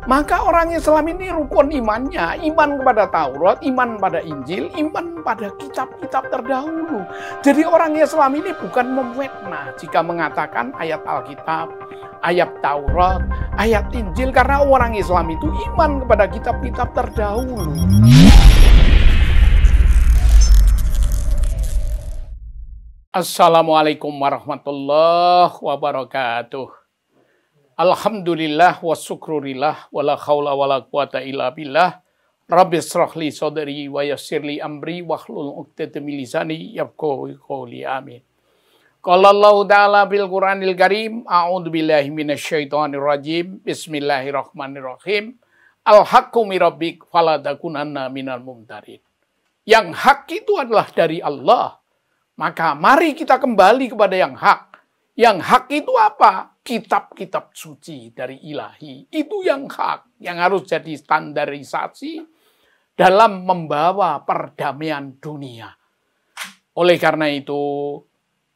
Maka orang Islam ini rukun imannya, iman kepada Taurat, iman pada Injil, iman pada kitab-kitab terdahulu. Jadi orang Islam ini bukan memfitnah jika mengatakan ayat Alkitab, ayat Taurat, ayat Injil, karena orang Islam itu iman kepada kitab-kitab terdahulu. Assalamualaikum warahmatullahi wabarakatuh. Alhamdulillah wa syukrurillah wa la khawla wa la quwata illa billah. Rabbi shrah li sadri wa yassir li amri wahlul 'uqdatam min lisani yafqahu qawli. Amin. Qala Allah ta'ala bil Qur'anil Karim, a'udzu billahi minasyaitonir rajim. Bismillahirrahmanirrahim. Al-haqqu mir rabbik fala takunanna minal mumtarin. Yang hak itu adalah dari Allah. Maka mari kita kembali kepada yang hak. Yang hak itu apa? Kitab-kitab suci dari ilahi. Itu yang hak, yang harus jadi standarisasi dalam membawa perdamaian dunia. Oleh karena itu,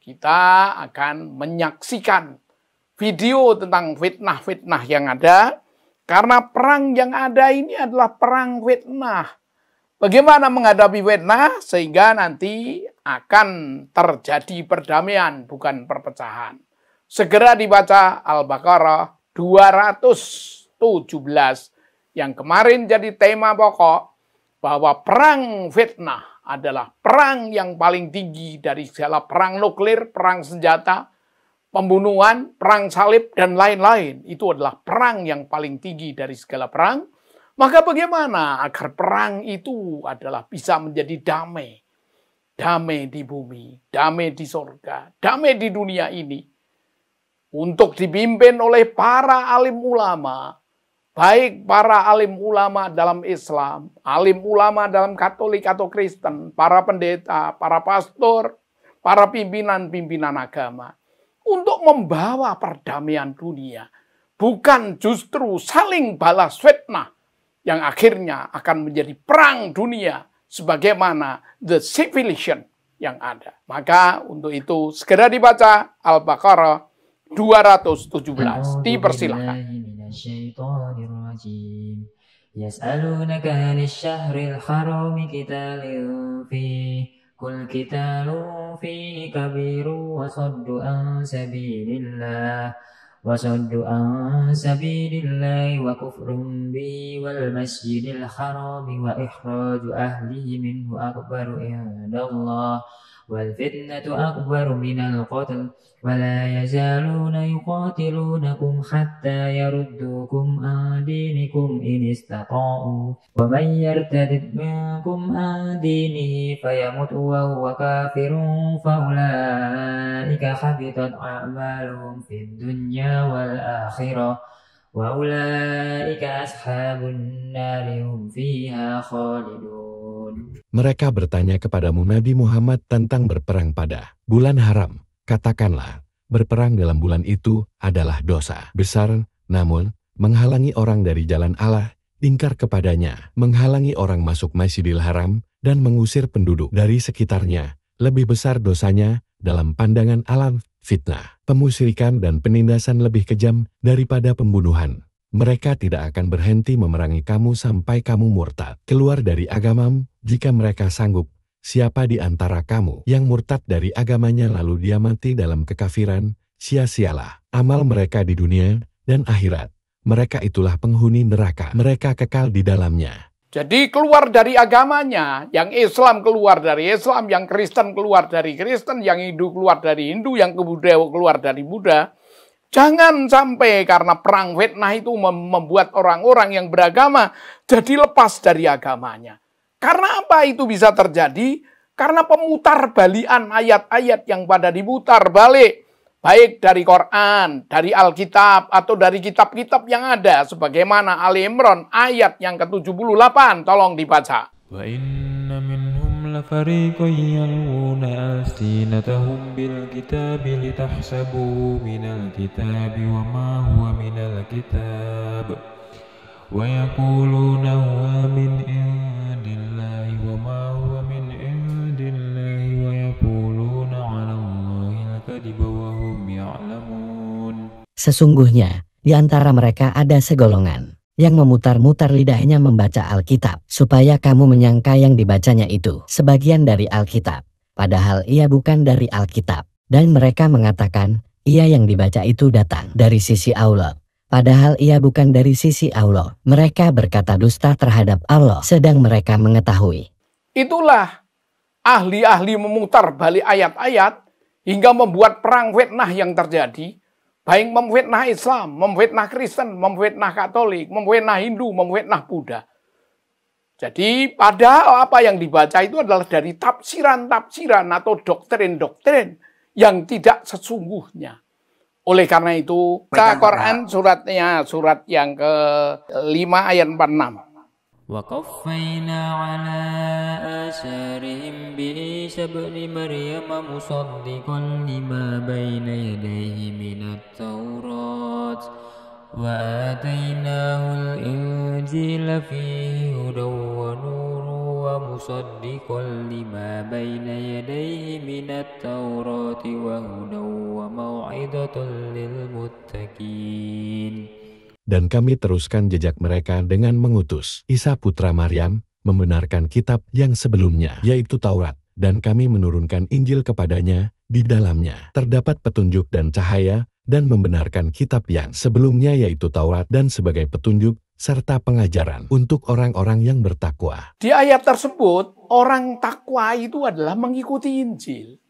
kita akan menyaksikan video tentang fitnah-fitnah yang ada. Karena perang yang ada ini adalah perang fitnah. Bagaimana menghadapi fitnah sehingga nanti akan terjadi perdamaian, bukan perpecahan. Segera dibaca Al-Baqarah 217 yang kemarin jadi tema pokok bahwa perang fitnah adalah perang yang paling tinggi dari segala perang nuklir, perang senjata, pembunuhan, perang salib, dan lain-lain. Itu adalah perang yang paling tinggi dari segala perang. Maka bagaimana agar perang itu adalah bisa menjadi damai? Damai di bumi, damai di surga, damai di dunia ini. Untuk dipimpin oleh para alim ulama, baik para alim ulama dalam Islam, alim ulama dalam Katolik atau Kristen, para pendeta, para pastor, para pimpinan-pimpinan agama, untuk membawa perdamaian dunia, bukan justru saling balas fitnah yang akhirnya akan menjadi perang dunia sebagaimana the civilization yang ada. Maka untuk itu segera dibaca Al-Baqarah 217. Dipersilakan. Yas'alunaka 'anil syahril harami qitalun fi qul qitalun fi kabiru wa saddu an sabilillah wa kufrun bi wal masjidil harami wa ikhraju ahlihi minhu akbaru indallah wal fitnatu akbaru minal qatl wa la yazaluna yuqatilunakum hatta yaruddukum an dinikum in istata'u wa man yartadid minkum an dinihi fayamut wa huwa kafirun fa ulaika habitat a'maluhum fid dunya wal akhirah wa ulaika ashabun nari hum fiha khalidun. Mereka bertanya kepadamu Nabi Muhammad tentang berperang pada bulan haram. Katakanlah, berperang dalam bulan itu adalah dosa besar, namun menghalangi orang dari jalan Allah, ingkar kepadanya, menghalangi orang masuk Masjidil Haram, dan mengusir penduduk dari sekitarnya, lebih besar dosanya dalam pandangan alam fitnah, pemusyrikan dan penindasan lebih kejam daripada pembunuhan. Mereka tidak akan berhenti memerangi kamu sampai kamu murtad, keluar dari agamamu, jika mereka sanggup. Siapa di antara kamu yang murtad dari agamanya lalu dia mati dalam kekafiran, sia-sialah amal mereka di dunia dan akhirat. Mereka itulah penghuni neraka, mereka kekal di dalamnya. Jadi keluar dari agamanya, yang Islam keluar dari Islam, yang Kristen keluar dari Kristen, yang Hindu keluar dari Hindu, yang Buddha keluar dari Buddha. Jangan sampai karena perang fitnah itu membuat orang-orang yang beragama jadi lepas dari agamanya. Karena apa itu bisa terjadi? Karena pemutar balian ayat-ayat yang pada diputar balik. Baik dari Quran, dari Alkitab, atau dari kitab-kitab yang ada. Sebagaimana Ali Imran ayat yang ke-78. Tolong dibaca. Wa inna minhum lafariqan yalwuna alsinatahum bil kitabi litahsabu minal kitabi wa ma huwa minal kitab. Wa yaquluna huwa min indillahi wa ma huwa min indillahi wa yaquluna 'ala Allahi al-kadhiba wa hum ya'lamun. Sesungguhnya di antara mereka ada segolongan yang memutar-mutar lidahnya membaca Alkitab, supaya kamu menyangka yang dibacanya itu sebagian dari Alkitab, padahal ia bukan dari Alkitab. Dan mereka mengatakan, ia yang dibaca itu datang dari sisi Allah, padahal ia bukan dari sisi Allah. Mereka berkata dusta terhadap Allah, sedang mereka mengetahui. Itulah ahli-ahli memutar balik ayat-ayat hingga membuat perang fitnah yang terjadi. Baik memfitnah Islam, memfitnah Kristen, memfitnah Katolik, memfitnah Hindu, memfitnah Buddha. Jadi padahal apa yang dibaca itu adalah dari tafsiran-tafsiran atau doktrin-doktrin yang tidak sesungguhnya. Oleh karena itu, Quran surat yang ke-5 ayat 46. وَقَفَّيْنَا عَلَى آثَارِهِمْ بِعِيسَى ابْنِ مَرْيَمَ مُصَدِّقًا لِمَا بَيْنَ يَدَيْهِ مِنَ التَّوْرَاةِ وَآتَيْنَاهُ الْإِنْجِيلَ فِيهِ هُدًى وَنُورٌ وَمُصَدِّقًا لِمَا بَيْنَ يَدَيْهِ مِنَ التَّوْرَاةِ وَهُدًى وَمَوْعِظَةً لِلْمُتَّقِينَ. Dan kami teruskan jejak mereka dengan mengutus Isa putra Maryam, membenarkan kitab yang sebelumnya, yaitu Taurat, dan kami menurunkan Injil kepadanya. Di dalamnya terdapat petunjuk dan cahaya, dan membenarkan kitab yang sebelumnya yaitu Taurat dan sebagai petunjuk, serta pengajaran untuk orang-orang yang bertakwa. Di ayat tersebut, orang takwa itu adalah mengikuti Injil.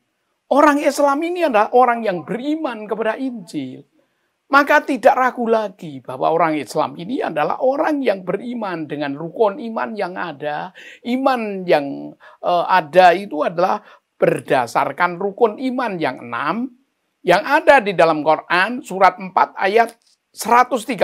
Orang Islam ini adalah orang yang beriman kepada Injil. Maka tidak ragu lagi bahwa orang Islam ini adalah orang yang beriman dengan rukun iman yang ada. Iman yang ada itu adalah berdasarkan rukun iman yang 6 yang ada di dalam Quran surat 4 ayat 136.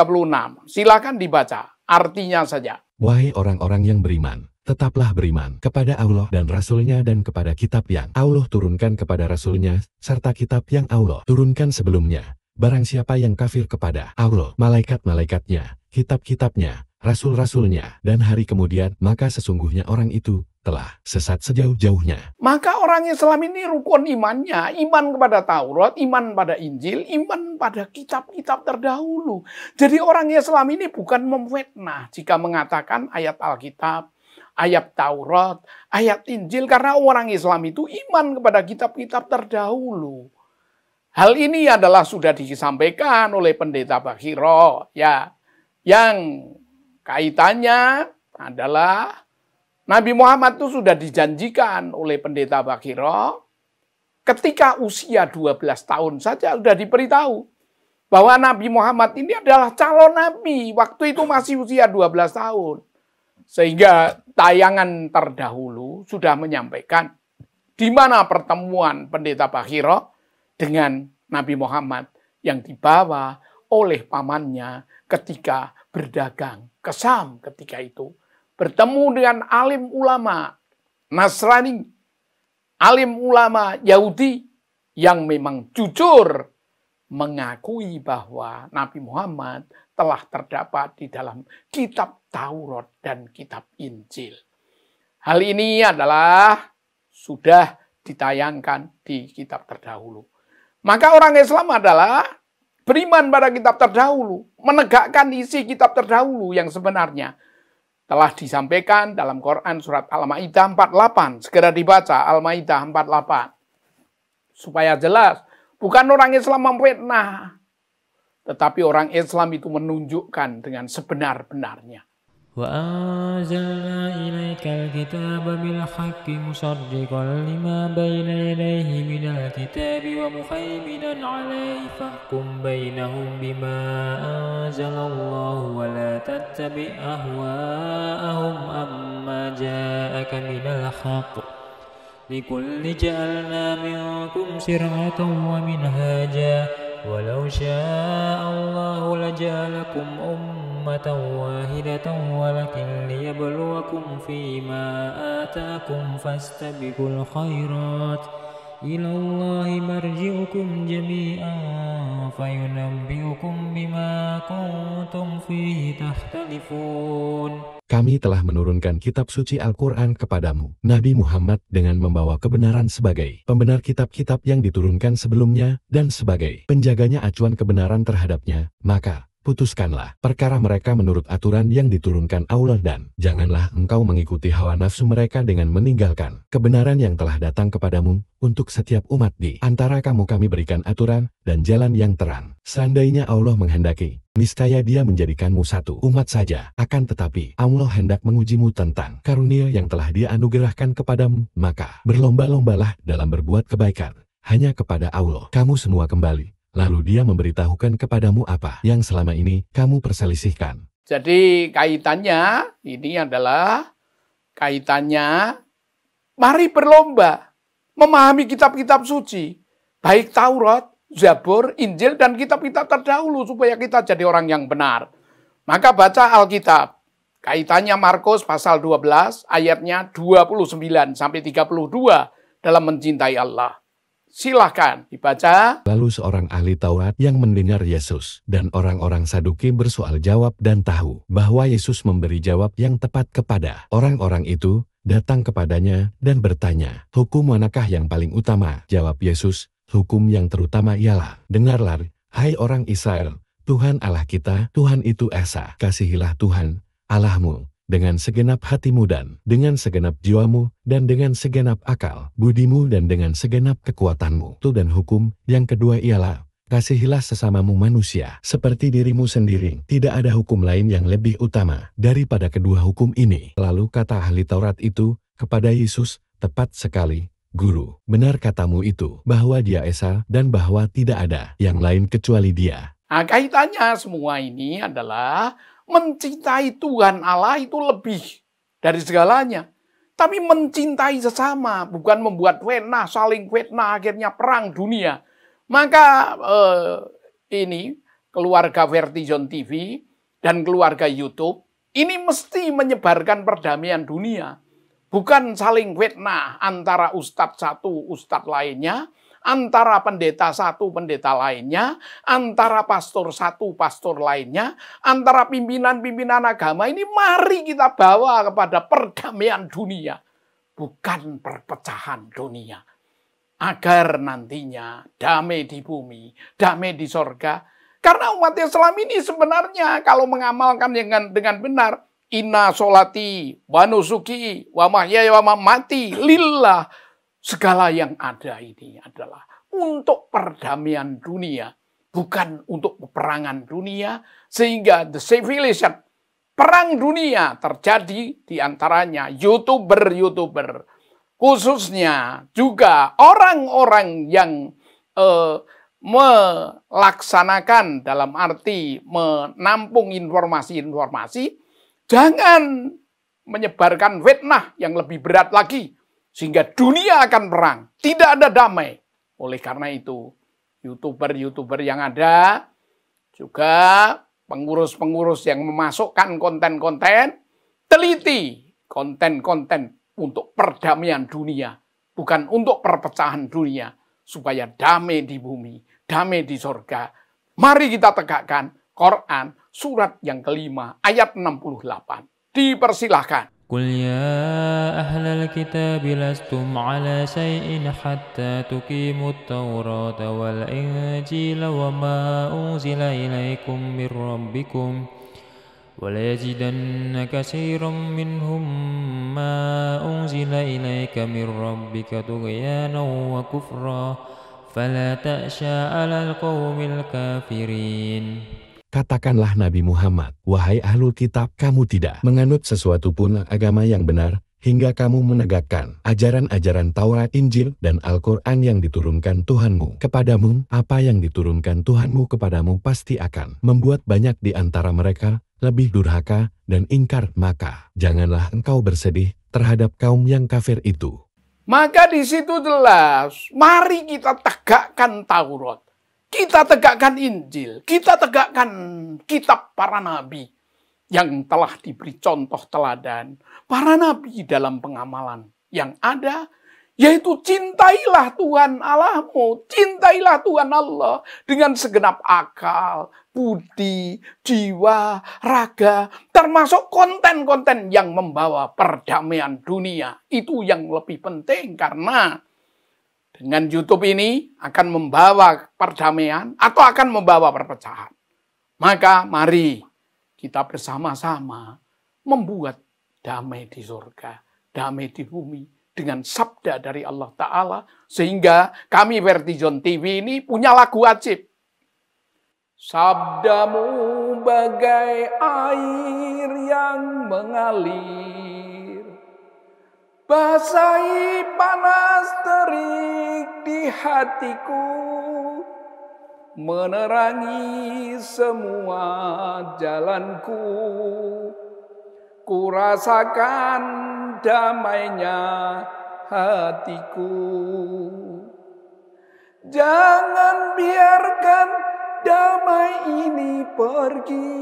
Silakan dibaca artinya saja. Wahai orang-orang yang beriman, tetaplah beriman kepada Allah dan Rasul-Nya dan kepada kitab yang Allah turunkan kepada Rasul-Nya, serta kitab yang Allah turunkan sebelumnya. Barang siapa yang kafir kepada Allah, malaikat-malaikatnya, kitab-kitabnya, rasul-rasulnya, dan hari kemudian, maka sesungguhnya orang itu telah sesat sejauh-jauhnya. Maka orang Islam ini rukun imannya, iman kepada Taurat, iman pada Injil, iman pada kitab-kitab terdahulu. Jadi orang Islam ini bukan memfitnah jika mengatakan ayat Alkitab, ayat Taurat, ayat Injil, karena orang Islam itu iman kepada kitab-kitab terdahulu. Hal ini adalah sudah disampaikan oleh Pendeta Bakhiro, ya, yang kaitannya adalah Nabi Muhammad itu sudah dijanjikan oleh Pendeta Bakhiro ketika usia 12 tahun saja sudah diberitahu bahwa Nabi Muhammad ini adalah calon Nabi. Waktu itu masih usia 12 tahun. Sehingga tayangan terdahulu sudah menyampaikan di mana pertemuan Pendeta Bakhiro dengan Nabi Muhammad yang dibawa oleh pamannya ketika berdagang ke Syam ketika itu. Bertemu dengan alim ulama Nasrani, alim ulama Yahudi yang memang jujur mengakui bahwa Nabi Muhammad telah terdapat di dalam kitab Taurat dan kitab Injil. Hal ini adalah sudah ditayangkan di kitab terdahulu. Maka orang Islam adalah beriman pada kitab terdahulu, menegakkan isi kitab terdahulu yang sebenarnya telah disampaikan dalam Quran surat Al-Maidah 48. Segera dibaca Al-Maidah 48. Supaya jelas, bukan orang Islam memfitnah, tetapi orang Islam itu menunjukkan dengan sebenar-benarnya. وَأَنزَلْنَا إِلَيْكَ الْكِتَابَ بِالْحَقِّ مُصَدِّقًا لِمَا بَيْنَ يَدَيْهِ مِنَ الْكِتَابِ وَمُهَيْمِنًا عَلَيْهِ فَاحْكُم بَيْنَهُم بِمَا أَنزَلَ اللَّهُ وَلَا تَتَّبِعْ أَهْوَاءَهُمْ عَمَّا جَاءَكَ مِنَ الْحَقِّ لِكُلٍّ جَعَلْنَا مِنكُمْ شِرْعَةً وَمِنْهَاجًا وَلَوْ شَاءَ اللَّهُ لَجَعَلَكُمْ أُمَّةً واحدة ولكن ليبلوكم فيما آتاكم فاستبقوا الخيرات إلى الله مرجعكم جميعا فينبئكم بما كنتم فيه تختلفون. Kami telah menurunkan kitab suci Al-Quran kepadamu, Nabi Muhammad, dengan membawa kebenaran sebagai pembenar kitab-kitab yang diturunkan sebelumnya dan sebagai penjaganya acuan kebenaran terhadapnya. Maka putuskanlah perkara mereka menurut aturan yang diturunkan Allah dan janganlah engkau mengikuti hawa nafsu mereka dengan meninggalkan kebenaran yang telah datang kepadamu untuk setiap umat di antara kamu. Kami berikan aturan dan jalan yang terang. Seandainya Allah menghendaki, niscaya Dia menjadikanmu satu umat saja. Akan tetapi Allah hendak mengujimu tentang karunia yang telah Dia anugerahkan kepadamu. Maka berlomba-lombalah dalam berbuat kebaikan. Hanya kepada Allah kamu semua kembali. Lalu Dia memberitahukan kepadamu apa yang selama ini kamu perselisihkan. Jadi kaitannya ini adalah kaitannya mari berlomba memahami kitab-kitab suci, baik Taurat, Zabur, Injil, dan kitab-kitab terdahulu supaya kita jadi orang yang benar. Maka baca Alkitab. Kaitannya Markus pasal 12 ayatnya 29 sampai 32 dalam mencintai Allah. Silahkan dibaca. Lalu seorang ahli Taurat yang mendengar Yesus dan orang-orang Saduki bersoal jawab dan tahu bahwa Yesus memberi jawab yang tepat kepada orang-orang itu, datang kepadanya dan bertanya, "Hukum manakah yang paling utama?" Jawab Yesus, "Hukum yang terutama ialah, dengarlah, hai orang Israel, Tuhan Allah kita, Tuhan itu Esa. Kasihilah Tuhan Allahmu dengan segenap hatimu dan dengan segenap jiwamu dan dengan segenap akal budimu dan dengan segenap kekuatanmu." Dan hukum yang kedua ialah, kasihilah sesamamu manusia seperti dirimu sendiri. Tidak ada hukum lain yang lebih utama daripada kedua hukum ini. Lalu kata ahli Taurat itu kepada Yesus, "Tepat sekali, Guru. Benar katamu itu, bahwa Dia Esa dan bahwa tidak ada yang lain kecuali Dia." Nah, kaitannya semua ini adalah mencintai Tuhan Allah itu lebih dari segalanya. Tapi mencintai sesama, bukan membuat fitnah, saling fitnah, akhirnya perang dunia. Maka ini keluarga Vertijon TV dan keluarga YouTube ini mesti menyebarkan perdamaian dunia. Bukan saling fitnah antara ustadz satu, ustadz lainnya, antara pendeta satu, pendeta lainnya, antara pastor satu, pastor lainnya, antara pimpinan-pimpinan agama. Ini mari kita bawa kepada perdamaian dunia, bukan perpecahan dunia. Agar nantinya damai di bumi, damai di sorga. Karena umat Islam ini sebenarnya kalau mengamalkan dengan benar, inna sholati wa nusuki wa mahyaya wa mamati lillah. Segala yang ada ini adalah untuk perdamaian dunia, bukan untuk peperangan dunia, sehingga the civilization, perang dunia terjadi di antaranya YouTuber, khususnya juga orang-orang yang melaksanakan dalam arti menampung informasi-informasi, jangan menyebarkan fitnah yang lebih berat lagi, sehingga dunia akan perang, tidak ada damai. Oleh karena itu, YouTuber yang ada, juga pengurus-pengurus yang memasukkan konten-konten, teliti konten-konten untuk perdamaian dunia, bukan untuk perpecahan dunia, supaya damai di bumi, damai di sorga. Mari kita tegakkan Quran, surat yang kelima, ayat 68. Dipersilahkan. قل يا أهل الكتاب لستم على شيء حتى تقيموا التوراة والإنجيل وما أنزل إليكم من ربكم وليجدن كثيرا منهم ما أنزل إليك من ربك طغيانا وكفرا فلا تأسى على القوم الكافرين. Katakanlah Nabi Muhammad, wahai ahlul kitab, kamu tidak menganut sesuatu pun agama yang benar, hingga kamu menegakkan ajaran-ajaran Taurat, Injil, dan Al-Quran yang diturunkan Tuhanmu kepadamu. Apa yang diturunkan Tuhanmu kepadamu pasti akan membuat banyak di antara mereka lebih durhaka dan ingkar. Maka janganlah engkau bersedih terhadap kaum yang kafir itu. Maka di situ jelas, mari kita tegakkan Taurat. Kita tegakkan Injil, kita tegakkan kitab para nabi yang telah diberi contoh teladan. Para nabi dalam pengamalan yang ada, yaitu cintailah Tuhan Allahmu, cintailah Tuhan Allah dengan segenap akal, budi, jiwa, raga, termasuk konten-konten yang membawa perdamaian dunia. Itu yang lebih penting karena dengan YouTube ini akan membawa perdamaian atau akan membawa perpecahan. Maka mari kita bersama-sama membuat damai di surga, damai di bumi dengan sabda dari Allah Ta'ala. Sehingga kami Vertijon TV ini punya lagu wajib. Sabdamu bagai air yang mengalir, basahi panas terik di hatiku, menerangi semua jalanku. Ku rasakan damainya hatiku. Jangan biarkan damai ini pergi.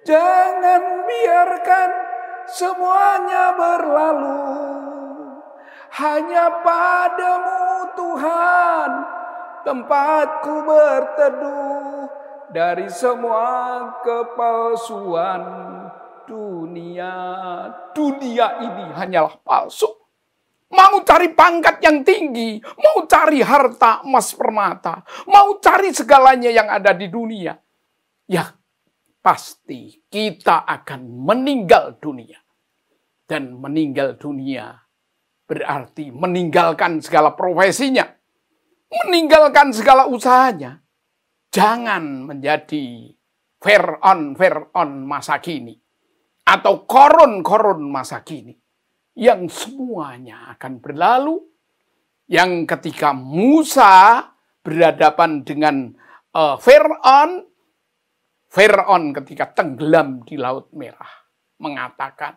Jangan biarkan semuanya berlalu. Hanya padamu Tuhan tempatku berteduh dari semua kepalsuan dunia. Dunia ini hanyalah palsu. Mau cari pangkat yang tinggi, mau cari harta emas permata, mau cari segalanya yang ada di dunia, ya pasti kita akan meninggal dunia. Dan meninggal dunia berarti meninggalkan segala profesinya, meninggalkan segala usahanya. Jangan menjadi Fir'aun masa kini atau Korun masa kini yang semuanya akan berlalu. Yang ketika Musa berhadapan dengan Fir'aun ketika tenggelam di Laut Merah mengatakan,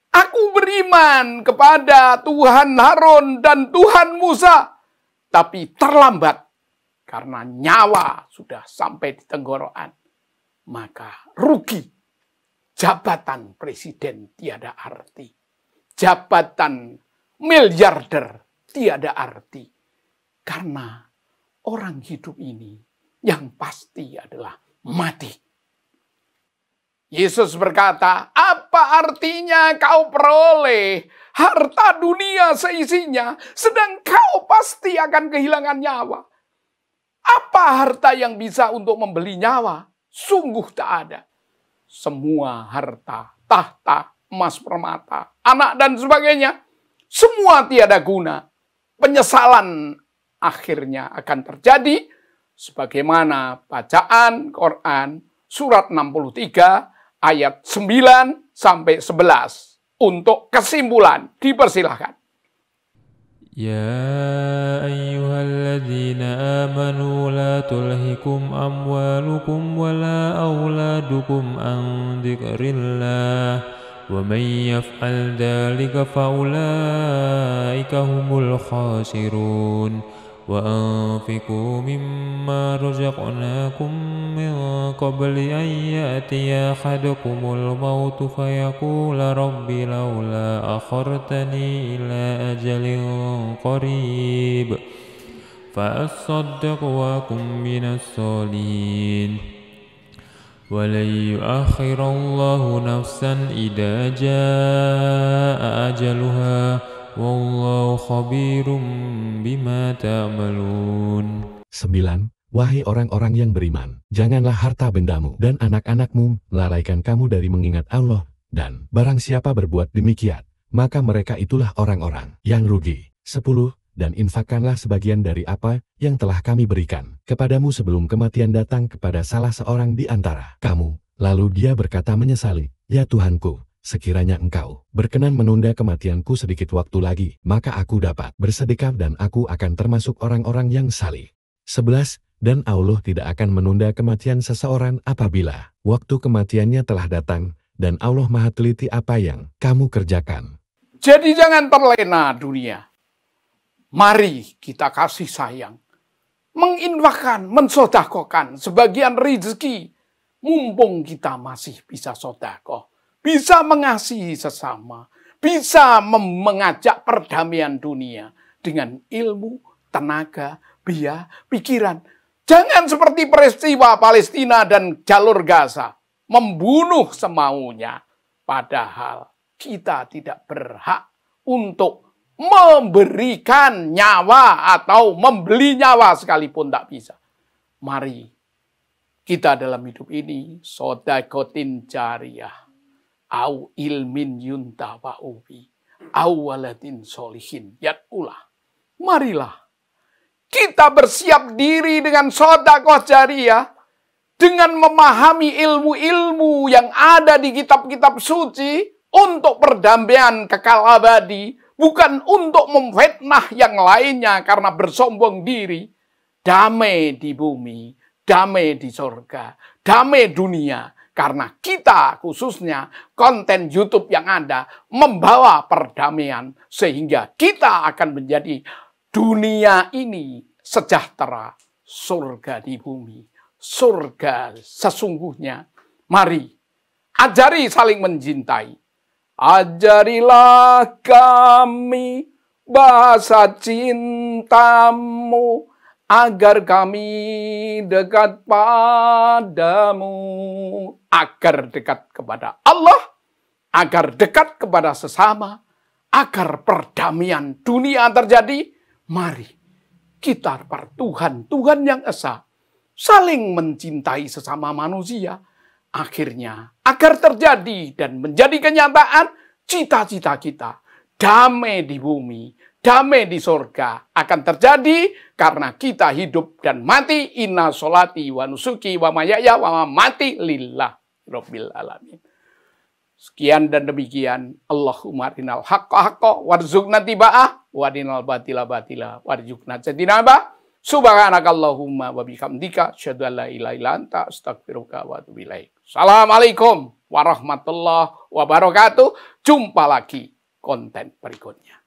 "Aku beriman kepada Tuhan Harun dan Tuhan Musa, tapi terlambat karena nyawa sudah sampai di tenggorokan." Maka rugi. Jabatan presiden tiada arti. Jabatan miliarder tiada arti. Karena orang hidup ini yang pasti adalah mati. Yesus berkata, apa artinya kau peroleh harta dunia seisinya, sedang kau pasti akan kehilangan nyawa? Apa harta yang bisa untuk membeli nyawa? Sungguh tak ada. Semua harta, tahta, emas permata, anak dan sebagainya, semua tiada guna. Penyesalan akhirnya akan terjadi sebagaimana bacaan Quran surat 63 ayat 9 sampai 11. Untuk kesimpulan dipersilahkan. يا أيها الذين آمنوا لا تلهكم أموالكم ولا أولادكم عن ذكر الله ومن يفعل ذلك فأولئك هم الخاسرون وأنفقوا مما رزقناكم من قبل أن يأتي أحدكم الموت فيقول رب لولا أخرتني إلى أجل قريب فأصدق وأكن من الصالحين ولن يؤخر الله نفسا إذا جاء أجلها Wallahu khabirum bima ta'malun. 9. Wahai orang-orang yang beriman, janganlah harta bendamu dan anak-anakmu melalaikan kamu dari mengingat Allah, dan barang siapa berbuat demikian, maka mereka itulah orang-orang yang rugi. 10. Dan infakkanlah sebagian dari apa yang telah kami berikan kepadamu sebelum kematian datang kepada salah seorang di antara kamu. Lalu dia berkata menyesali, ya Tuhanku, sekiranya engkau berkenan menunda kematianku sedikit waktu lagi, maka aku dapat bersedekah dan aku akan termasuk orang-orang yang salih. 11. Dan Allah tidak akan menunda kematian seseorang apabila waktu kematiannya telah datang, dan Allah maha teliti apa yang kamu kerjakan. Jadi jangan terlena dunia. Mari kita kasih sayang, menginfakkan, mensodakokan sebagian rezeki, mumpung kita masih bisa sodakoh. Bisa mengasihi sesama, bisa mengajak perdamaian dunia dengan ilmu, tenaga, biaya, pikiran. Jangan seperti peristiwa Palestina dan jalur Gaza, membunuh semaunya. Padahal kita tidak berhak untuk memberikan nyawa atau membeli nyawa sekalipun tak bisa. Mari kita dalam hidup ini sodakotin jariyah, au ilmin yuntafa'u bi, au waladin solihin yad'ulah. Marilah kita bersiap diri dengan sodakoh jariyah, dengan memahami ilmu-ilmu yang ada di kitab-kitab suci untuk perdamaian kekal abadi, bukan untuk memfitnah yang lainnya karena bersombong diri. Damai di bumi, damai di surga, damai dunia. Karena kita khususnya konten YouTube yang ada membawa perdamaian sehingga kita akan menjadi dunia ini sejahtera, surga di bumi, surga sesungguhnya. Mari ajari saling mencintai. Ajarilah kami bahasa cintamu, agar kami dekat padamu, agar dekat kepada Allah, agar dekat kepada sesama, agar perdamaian dunia terjadi. Mari kita per Tuhan yang esa, saling mencintai sesama manusia. Akhirnya agar terjadi dan menjadi kenyataan cita-cita kita, damai di bumi, damai di surga akan terjadi karena kita hidup dan mati. Inna sholati wa nusuki wa mayaya wa mamati lillah rabbil alamin. Sekian dan demikian. Allahumma arinal haqqa haqqa warzuqna tiba'ah wa arinal batila batila warzuqna jtinabah. Subhanakallahumma wa bihamdika asyhadu an la ilaha illa anta astaghfiruka wa atubu ilaik. Assalamualaikum warahmatullahi wabarakatuh. Jumpa lagi konten berikutnya.